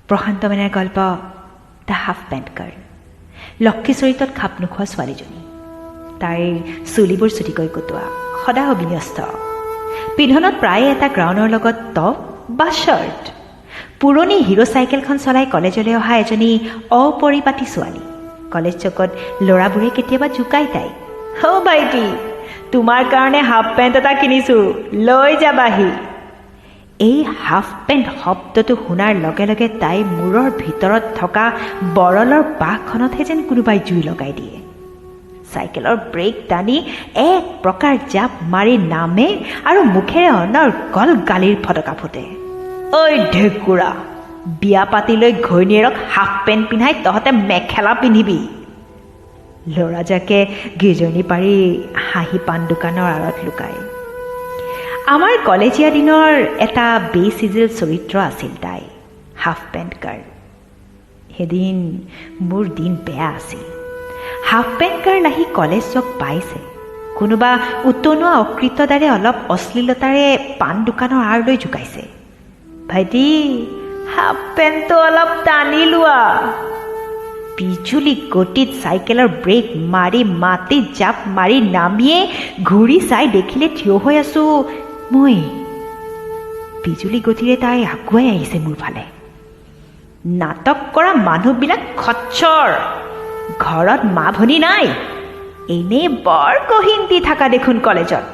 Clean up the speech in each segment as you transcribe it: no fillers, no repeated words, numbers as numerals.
প্ৰশান্ত manner গল্প the half pant girl. Lakshmi চৰিত্ৰত খাপ নোখোৱা ছোৱালীজনী, তাইৰ চুলিবোৰ চুটিকৈ কটোৱা, সদায় অবিন্যস্ত, পিন্ধনত প্ৰায়ে এটা গ্ৰাউনৰ লগত টপ বা চাৰ্ট, পুৰণি হিৰো চাইকেলখন চলাই কলেজলৈ অহা এজনী অপৰিপাটি ছোৱালী। কলেজ চকত ল'ৰাবোৰে কেতিয়াবা জোকাই তাইক, অ' ভাইটি, তোমাৰ কাৰণে হাফ পেণ্ট এটা কিনিছোঁ, লৈ যাবাহি। এই হাফ পেণ্ট শব্দটো শুনাৰ লগে লগে তাইৰ মূৰৰ ভিতৰত থকা বৰলৰ বাঁহখনতহে যেন কোনোবাই জুই লগাই দিয়ে। চাইকেলৰ ব্ৰেক টানি এক প্ৰকাৰ জাপ মাৰি নামে আৰু মুখেৰে অনৰ্গল গালিৰ ফটকা ফুটে। ঐ ঢেকুৰা, বিয়া পাতি লৈ ঘৈণীয়েৰক হাফ পেণ্ট পিন্ধাই তহঁতে মেখেলা পিন্ধিবি। ল'ৰাজাকে গিজনি পাৰি হাঁহি পাণ দোকানৰ আঁৰত লুকায়। আমাৰ কলেজীয়া দিনৰ এটা বেচিজিল চৰিত্ৰ আছিল তাই, হাফ পেণ্ট গাৰ্ল। সেইদিন মোৰ দিন বেয়া আছিল। হাফ পেণ্ট গাৰ্ল আহি কলেজ চক পাইছে। কোনোবা উতনোৱা অকৃতদাৰে অলপ অশ্লীলতাৰে পাণ দোকানৰ আঁৰলৈ জোকাইছে, ভাইটি, হাফ পেণ্টটো অলপ টানি লোৱা। বিজুলী গতিত চাইকেলৰ ব্ৰেক মাৰি মাটিত জাপ মাৰি নামিয়ে ঘূৰি চাই দেখিলে থিয় হৈ আছো মই। বিজুলী গতিৰে তাই আগুৱাই আহিছে মোৰ ফালে। নাটক কৰা মানুহবিলাক খচ্চৰ, ঘৰত মা ভনী নাই, এনেই বৰ কহিন দি থাকা দেখোন কলেজত,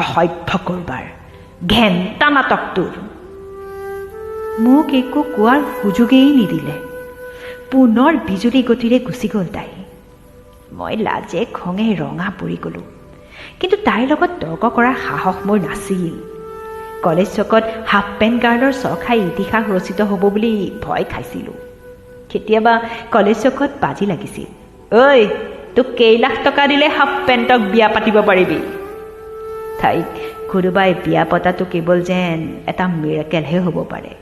অসভ্য কৰবাৰ, ঘেণ্টা নাটক তোৰ। মোক একো কোৱাৰ সুযোগেই নিদিলে। পুনৰ বিজুলী গতিৰে গুচি গ'ল তাই। মই লাজে খঙে ৰঙা পৰি গ'লোঁ, কিন্তু তাইৰ লগত তৰ্ক কৰাৰ সাহস মোৰ নাছিল। কলেজ চকত হাফ পেণ্ট গাৰ্লৰ চখাই ইতিহাস ৰচিত হ'ব বুলি ভয় খাইছিলোঁ। কেতিয়াবা কলেজ চকত বাজি লাগিছিল, ঐ, তোক কেইলাখ টকা দিলে হাফ পেণ্টক বিয়া পাতিব পাৰিবি। তাইক কোনোবাই বিয়া পতাটো কেৱল যেন এটা মিৰাকেলহে হ'ব পাৰে,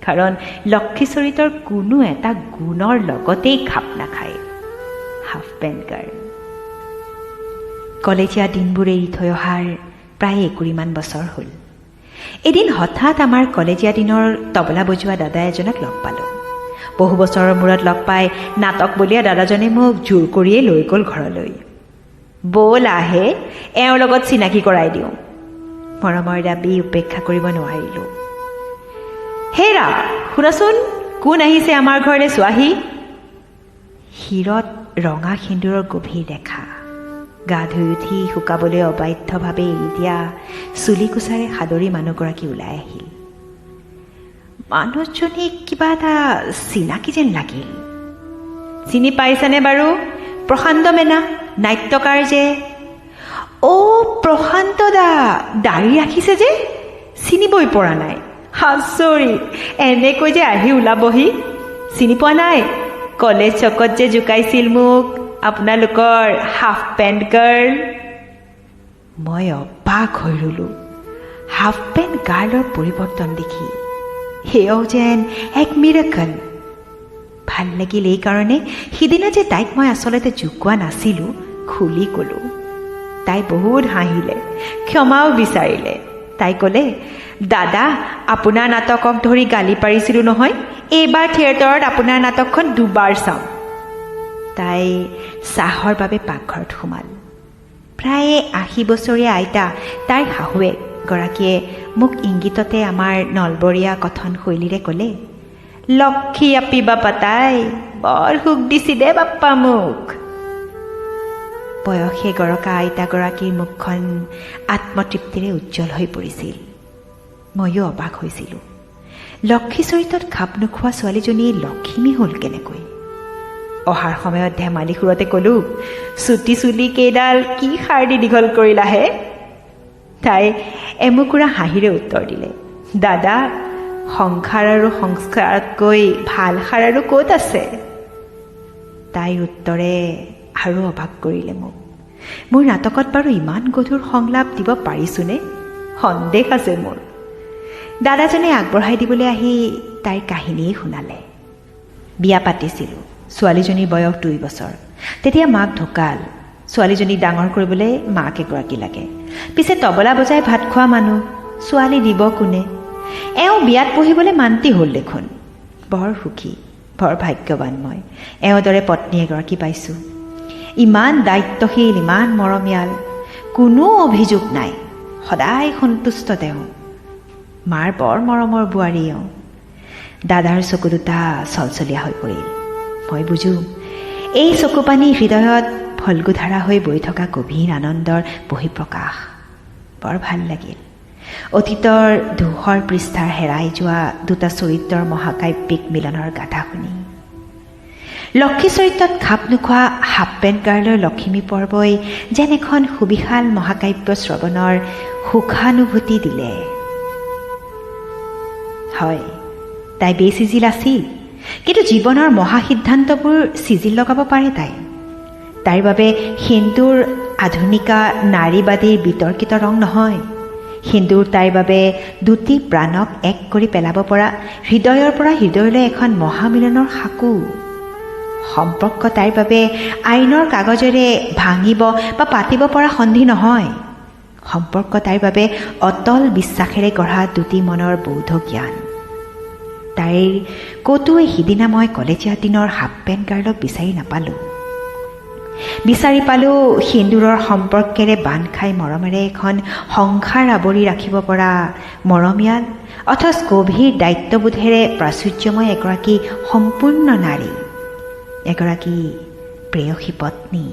কাৰণ লক্ষী চৰিত্ৰৰ কোনো এটা গুণৰ লগতেই খাপ নাখায়। Half pant girl. কলেজীয়া দিনবোৰ এৰি থৈ অহাৰ প্ৰায় 20মান বছৰ হ'ল। এদিন হঠাৎ আমাৰ কলেজীয়া দিনৰ তবলা বজোৱা দাদা এজনক লগ পালোঁ। বহু বছৰৰ মূৰত লগ পাই নাটক বলীয়া দাদাজনে মোক জোৰ কৰিয়ে লৈ গ'ল ঘৰলৈ। ব'ল আহে, এওঁৰ লগত চিনাকি কৰাই দিওঁ। মৰমৰ দাবী উপেক্ষা কৰিব নোৱাৰিলোঁ। হেৰা, শুনাচোন, কোন আহিছে আমাৰ ঘৰলৈ চোৱাহি। শিৰত ৰঙা সেন্দুৰৰ গভীৰ ৰেখা, গা ধুই উঠি শুকাবলৈ অবাধ্যভাৱে এৰি দিয়া চুলি কোচাৰে সাদৰী মানুহগৰাকী ওলাই আহিল। মানুহজনীক কিবা এটা চিনাকি যেন লাগিল। চিনি পাইছানে বাৰু? প্ৰশান্ত মেনা, নাট্যকাৰ যে। অ' প্ৰশান্ত দা, দাঢ়ি ৰাখিছে যে, চিনিবই পৰা নাই। আচৰিত, এনেকৈ যে আহি ওলাবহি। চিনি পোৱা নাই? কলেজ চকত যে জোকাইছিল মোক, আপোনালোকৰ হাফ পেণ্ট গাৰ্ল। মই অবাক হৈ ৰলোঁ হাফ পেণ্ট গাৰ্লৰ পৰিৱৰ্তন দেখি। সেয়াও যেন এক মিৰাকল। ভাল লাগিল এইকাৰণে সিদিনা যে তাইক মই আচলতে জোকোৱা নাছিলোঁ খুলি ক'লোঁ। তাই বহুত হাঁহিলে, ক্ষমাও বিচাৰিলে। তাই ক'লে, দাদা, আপোনাৰ নাটকক ধৰি গালি পাৰিছিলোঁ নহয়, এইবাৰ থিয়েটাৰত আপোনাৰ নাটকখন 2বাৰ চাম। তাই চাহৰ বাবে পাকঘৰত সোমাল। প্ৰায় 80 বছৰীয়া আইতা, তাইৰ শাহুৱেক গৰাকীয়ে মোক ইংগিততে আমাৰ নলবৰীয়া কথন শৈলীৰে ক'লে, লক্ষী আপি বাপা, তাই বৰ সুখ দিছি দে বাপ্পা মোক। বয়সে গৰকা আইতাগৰাকীৰ মুখখন আত্মতৃপ্তিৰে উজ্জ্বল হৈ পৰিছিল। ময়ো অবাক হৈছিলোঁ। লক্ষী চৰিত্ৰত খাপ নোখোৱা ছোৱালীজনী লক্ষ্মী হ'ল কেনেকৈ? অহাৰ সময়ত ধেমালি সুৰতে ক'লোঁ, চুটি চুলি কেইডাল কি সাৰ দি দীঘল কৰিলাহে? তাই এমুকুৰা হাঁহিৰে উত্তৰ দিলে, দাদা, সংসাৰ আৰু সংস্কাৰতকৈ ভাল সাৰ আৰু ক'ত আছে? তাইৰ উত্তৰে আৰু অবাক কৰিলে মোক। মোৰ নাটকত বাৰু ইমান গধুৰ সংলাপ দিব পাৰিছোঁনে? সন্দেহ আছে মোৰ। দাদাজনে আগবঢ়াই দিবলৈ আহি তাইৰ কাহিনীয়ে শুনালে। বিয়া পাতিছিলোঁ। ছোৱালীজনীৰ বয়স 2 বছৰ। তেতিয়া মাক ঢুকাল। ছোৱালীজনীক ডাঙৰ কৰিবলৈ মাক এগৰাকী লাগে। পিছে তবলা বজাই ভাত খোৱা মানুহ, ছোৱালী দিব কোনে? এওঁ বিয়াত পঢ়িবলৈ মান্তি হ'ল দেখোন। বৰ সুখী, বৰ ভাগ্যৱান মই। এওঁদৰে পত্নী এগৰাকী পাইছোঁ। ইমান দায়িত্বশীল, ইমান মৰমীয়াল, কোনো অভিযোগ নাই, সদায় সন্তুষ্ট তেওঁ। মাৰ বৰ মৰমৰ বোৱাৰী এওঁ। দাদাৰ চকু দুটা চলচলীয়া হৈ পৰিল। মই বুজো, এই চকুপানী হৃদয়ত ফল্গুধাৰা হৈ বৈ থকা গভীৰ আনন্দৰ বহিঃপ্ৰকাশ। বৰ ভাল লাগিল অতীতৰ ধূসৰ পৃষ্ঠাৰ হেৰাই যোৱা দুটা চৰিত্ৰৰ মহাকাব্যিক মিলনৰ গাথা শুনি। লক্ষী চৰিত্ৰত খাপ নোখোৱা হাফ পেণ্ট গাৰ্লৰ লখিমী পৰ্বই যেন এখন সুবিশাল মহাকাব্য শ্ৰৱণৰ সুখানুভূতি দিলে। হয়, তাই বেচিজিল আছিল, কিন্তু জীৱনৰ মহাসিদ্ধান্তবোৰ চিজিল লগাব পাৰে তাই। তাইৰ বাবে সিন্দুৰ আধুনিকা নাৰীবাদীৰ বিতৰ্কিত ৰং নহয়। সিন্দুৰ তাইৰ বাবে দুটি প্ৰাণক এক কৰি পেলাব পৰা হৃদয়ৰ পৰা হৃদয়লৈ এখন মহামিলনৰ সাঁকো। সম্পৰ্ক তাইৰ বাবে আইনৰ কাগজেৰে ভাঙিব বা পাতিব পৰা সন্ধি নহয়। সম্পৰ্ক তাইৰ বাবে অটল বিশ্বাসেৰে গঢ়া দুটি মনৰ বৌধ জ্ঞান। তাইৰ ক'তোৱে সিদিনা মই কলেজীয়া দিনৰ হাফ পেণ্ট গাৰ্লক বিচাৰি নাপালোঁ। বিচাৰি পালোঁ সিন্দুৰৰ সম্পৰ্কেৰে বান্ধ খাই মৰমেৰে এখন সংসাৰ আৱৰি ৰাখিব পৰা মৰমীয়াল অথচ গভীৰ দায়িত্ববোধেৰে প্ৰাচুৰ্যময় এগৰাকী সম্পূৰ্ণ নাৰী, এগৰাকী প্ৰেয়সী পত্নী।